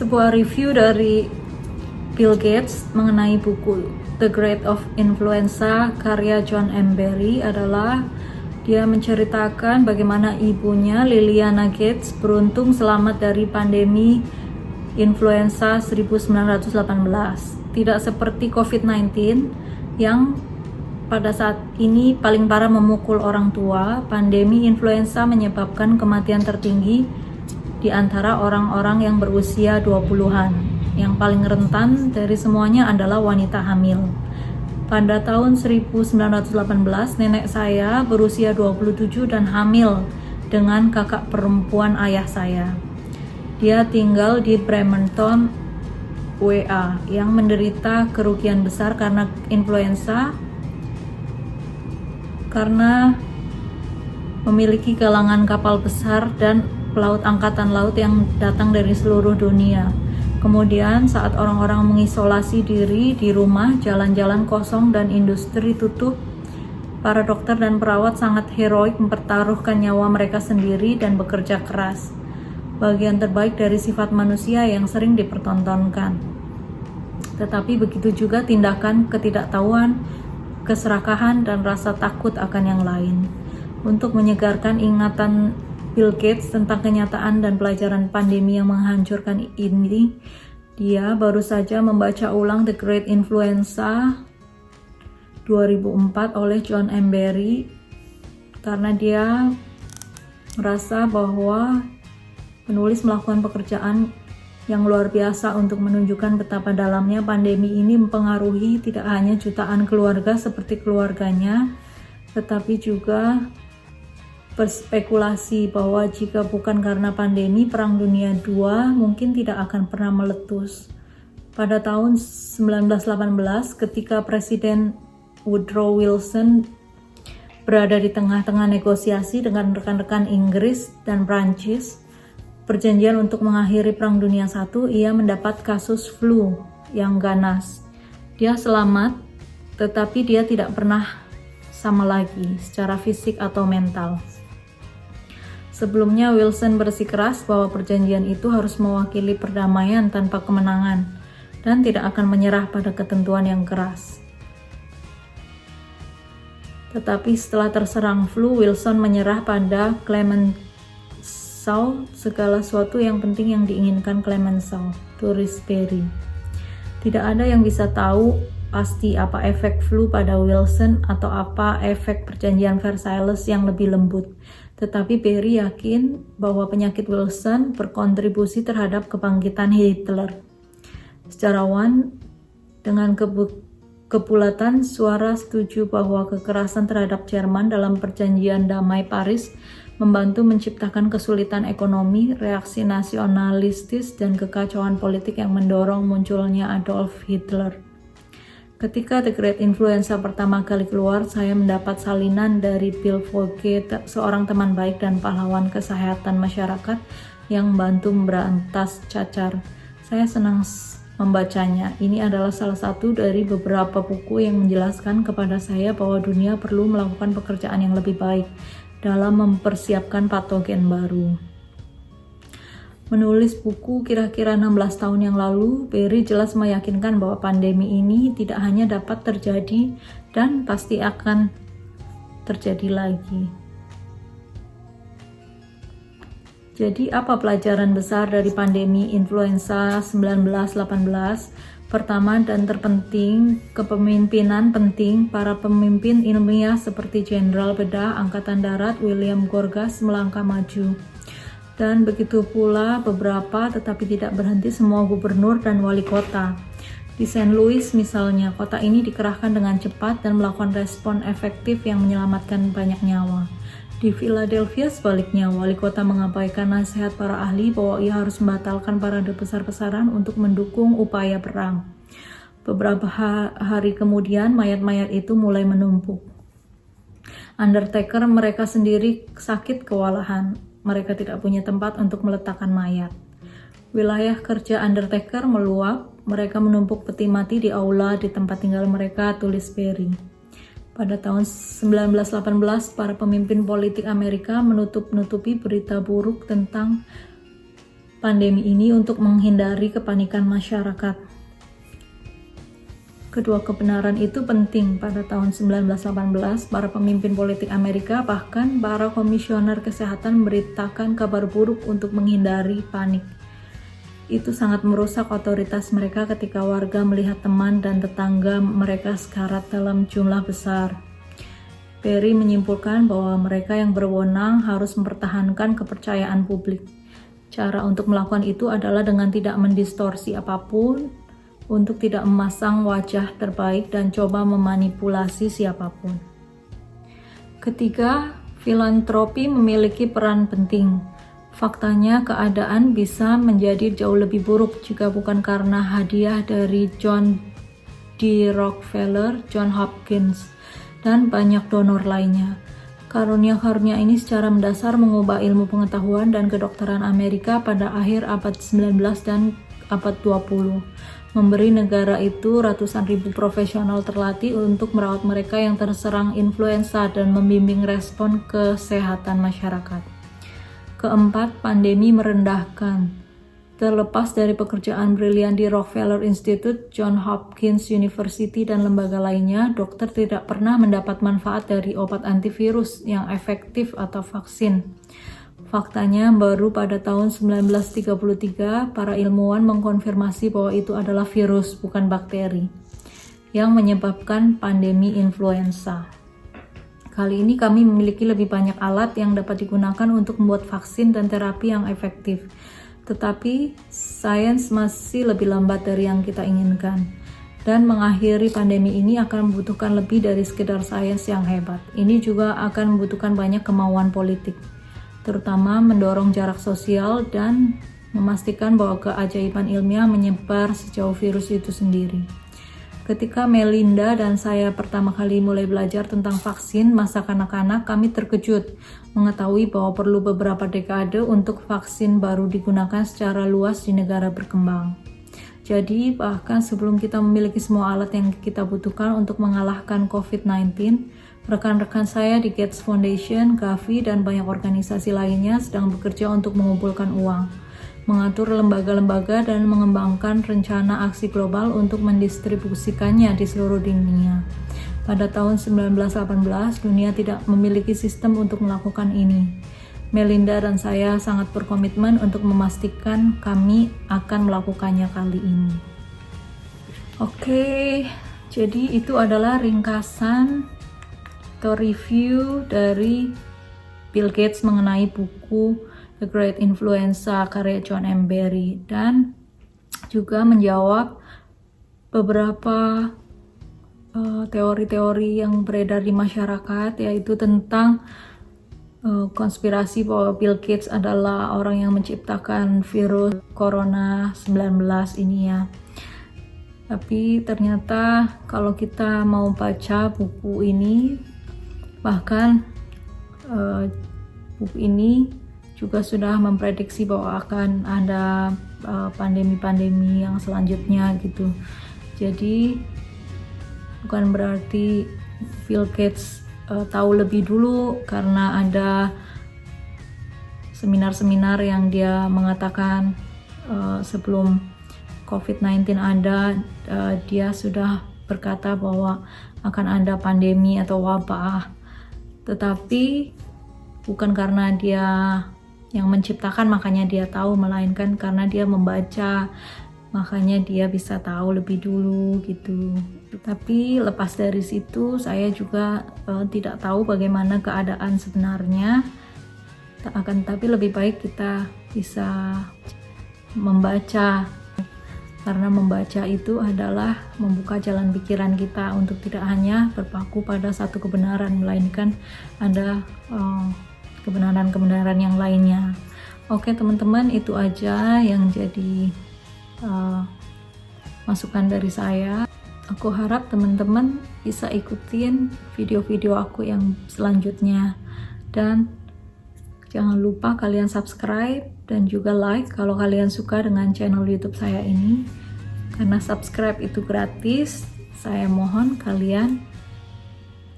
Sebuah review dari Bill Gates mengenai buku The Grade of Influenza karya John M. Barry adalah dia menceritakan bagaimana ibunya Liliana Gates beruntung selamat dari pandemi influenza 1918. Tidak seperti COVID-19 yang pada saat ini paling parah memukul orang tua, pandemi influenza menyebabkan kematian tertinggi di antara orang-orang yang berusia 20-an. Yang paling rentan dari semuanya adalah wanita hamil. Pada tahun 1918, nenek saya berusia 27 dan hamil dengan kakak perempuan ayah saya. Dia tinggal di Bremerton, WA, yang menderita kerugian besar karena influenza karena memiliki galangan kapal besar dan pelaut angkatan laut yang datang dari seluruh dunia. Kemudian saat orang-orang mengisolasi diri di rumah, jalan-jalan kosong dan industri tutup, para dokter dan perawat sangat heroik mempertaruhkan nyawa mereka sendiri dan bekerja keras. Bagian terbaik dari sifat manusia yang sering dipertontonkan. Tetapi begitu juga tindakan ketidaktahuan, keserakahan, dan rasa takut akan yang lain. Untuk menyegarkan ingatan Bill Gates tentang kenyataan dan pelajaran pandemi yang menghancurkan ini, dia baru saja membaca ulang The Great Influenza 2004 oleh John M. Barry karena dia merasa bahwa penulis melakukan pekerjaan yang luar biasa untuk menunjukkan betapa dalamnya pandemi ini mempengaruhi tidak hanya jutaan keluarga seperti keluarganya, tetapi juga berspekulasi bahwa jika bukan karena pandemi, Perang Dunia II mungkin tidak akan pernah meletus. Pada tahun 1918, ketika Presiden Woodrow Wilson berada di tengah-tengah negosiasi dengan rekan-rekan Inggris dan Prancis, perjanjian untuk mengakhiri Perang Dunia I, ia mendapat kasus flu yang ganas. Dia selamat, tetapi dia tidak pernah sama lagi secara fisik atau mental. Sebelumnya, Wilson bersikeras bahwa perjanjian itu harus mewakili perdamaian tanpa kemenangan dan tidak akan menyerah pada ketentuan yang keras. Tetapi setelah terserang flu, Wilson menyerah pada Clemenceau, segala sesuatu yang penting yang diinginkan Clemenceau, tulis Barry. Tidak ada yang bisa tahu pasti apa efek flu pada Wilson atau apa efek perjanjian Versailles yang lebih lembut. Tetapi Barry yakin bahwa penyakit Wilson berkontribusi terhadap kebangkitan Hitler. Sejarawan dengan kebulatan suara setuju bahwa kekerasan terhadap Jerman dalam perjanjian damai Paris membantu menciptakan kesulitan ekonomi, reaksi nasionalistis, dan kekacauan politik yang mendorong munculnya Adolf Hitler. Ketika The Great Influenza pertama kali keluar, saya mendapat salinan dari Bill Foge, seorang teman baik dan pahlawan kesehatan masyarakat yang membantu memberantas cacar. Saya senang membacanya. Ini adalah salah satu dari beberapa buku yang menjelaskan kepada saya bahwa dunia perlu melakukan pekerjaan yang lebih baik dalam mempersiapkan patogen baru. Menulis buku kira-kira 16 tahun yang lalu, Barry jelas meyakinkan bahwa pandemi ini tidak hanya dapat terjadi dan pasti akan terjadi lagi. Jadi apa pelajaran besar dari pandemi influenza 1918? Pertama dan terpenting, kepemimpinan penting. Para pemimpin ilmiah seperti Jenderal Bedah Angkatan Darat William Gorgas melangkah maju. Dan begitu pula beberapa, tetapi tidak berhenti, semua gubernur dan wali kota. Di St. Louis misalnya, kota ini dikerahkan dengan cepat dan melakukan respon efektif yang menyelamatkan banyak nyawa. Di Philadelphia sebaliknya, wali kota mengabaikan nasihat para ahli bahwa ia harus membatalkan parade besar-besaran untuk mendukung upaya perang. Beberapa hari kemudian, mayat-mayat itu mulai menumpuk. Undertaker mereka sendiri sakit kewalahan. Mereka tidak punya tempat untuk meletakkan mayat. Wilayah kerja Undertaker meluap, mereka menumpuk peti mati di aula di tempat tinggal mereka, tulis Barry. Pada tahun 1918, para pemimpin politik Amerika menutup-nutupi berita buruk tentang pandemi ini untuk menghindari kepanikan masyarakat. Kedua kebenaran itu penting. Pada tahun 1918, para pemimpin politik Amerika, bahkan para komisioner kesehatan memberitakan kabar buruk untuk menghindari panik. Itu sangat merusak otoritas mereka ketika warga melihat teman dan tetangga mereka sekarat dalam jumlah besar. Perry menyimpulkan bahwa mereka yang berwenang harus mempertahankan kepercayaan publik. Cara untuk melakukan itu adalah dengan tidak mendistorsi apapun, untuk tidak memasang wajah terbaik dan coba memanipulasi siapapun. Ketiga, filantropi memiliki peran penting. Faktanya keadaan bisa menjadi jauh lebih buruk jika bukan karena hadiah dari John D. Rockefeller, John Hopkins, dan banyak donor lainnya. Karunia-karunia ini secara mendasar mengubah ilmu pengetahuan dan kedokteran Amerika pada akhir abad 19 dan abad 20. Memberi negara itu ratusan ribu profesional terlatih untuk merawat mereka yang terserang influenza dan membimbing respon kesehatan masyarakat. Keempat, pandemi merendahkan. Terlepas dari pekerjaan brilian di Rockefeller Institute, Johns Hopkins University, dan lembaga lainnya, dokter tidak pernah mendapat manfaat dari obat antivirus yang efektif atau vaksin. Faktanya, baru pada tahun 1933, para ilmuwan mengkonfirmasi bahwa itu adalah virus, bukan bakteri, yang menyebabkan pandemi influenza. Kali ini kami memiliki lebih banyak alat yang dapat digunakan untuk membuat vaksin dan terapi yang efektif. Tetapi, sains masih lebih lambat dari yang kita inginkan. Dan mengakhiri pandemi ini akan membutuhkan lebih dari sekedar sains yang hebat. Ini juga akan membutuhkan banyak kemauan politik, terutama mendorong jarak sosial dan memastikan bahwa keajaiban ilmiah menyebar sejauh virus itu sendiri. Ketika Melinda dan saya pertama kali mulai belajar tentang vaksin masa kanak-kanak, kami terkejut mengetahui bahwa perlu beberapa dekade untuk vaksin baru digunakan secara luas di negara berkembang. Jadi, bahkan sebelum kita memiliki semua alat yang kita butuhkan untuk mengalahkan COVID-19, rekan-rekan saya di Gates Foundation, Gavi, dan banyak organisasi lainnya sedang bekerja untuk mengumpulkan uang, mengatur lembaga-lembaga, dan mengembangkan rencana aksi global untuk mendistribusikannya di seluruh dunia. Pada tahun 1918, dunia tidak memiliki sistem untuk melakukan ini. Melinda dan saya sangat berkomitmen untuk memastikan kami akan melakukannya kali ini. Oke, jadi itu adalah ringkasan atau review dari Bill Gates mengenai buku The Great Influenza karya John M. Barry, dan juga menjawab beberapa teori-teori yang beredar di masyarakat, yaitu tentang konspirasi bahwa Bill Gates adalah orang yang menciptakan virus Corona 19 ini ya. Tapi ternyata kalau kita mau baca buku ini, bahkan buku ini juga sudah memprediksi bahwa akan ada pandemi-pandemi yang selanjutnya gitu. Jadi bukan berarti Bill Gates tahu lebih dulu, karena ada seminar-seminar yang dia mengatakan sebelum COVID-19 ada, dia sudah berkata bahwa akan ada pandemi atau wabah. Tetapi bukan karena dia yang menciptakan makanya dia tahu, melainkan karena dia membaca, makanya dia bisa tahu lebih dulu gitu. Tapi lepas dari situ, saya juga tidak tahu bagaimana keadaan sebenarnya. Tapi lebih baik kita bisa membaca, karena membaca itu adalah membuka jalan pikiran kita untuk tidak hanya berpaku pada satu kebenaran, melainkan ada kebenaran-kebenaran yang lainnya. Oke teman-teman, itu aja yang jadi masukan dari saya. Aku harap teman-teman bisa ikutin video-video aku yang selanjutnya, dan jangan lupa kalian subscribe dan juga like kalau kalian suka dengan channel YouTube saya ini. Karena subscribe itu gratis, saya mohon kalian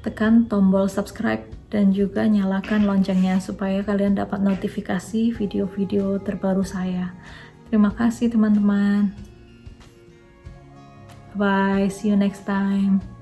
tekan tombol subscribe dan juga nyalakan loncengnya supaya kalian dapat notifikasi video-video terbaru saya. Terima kasih teman-teman. Bye, see you next time.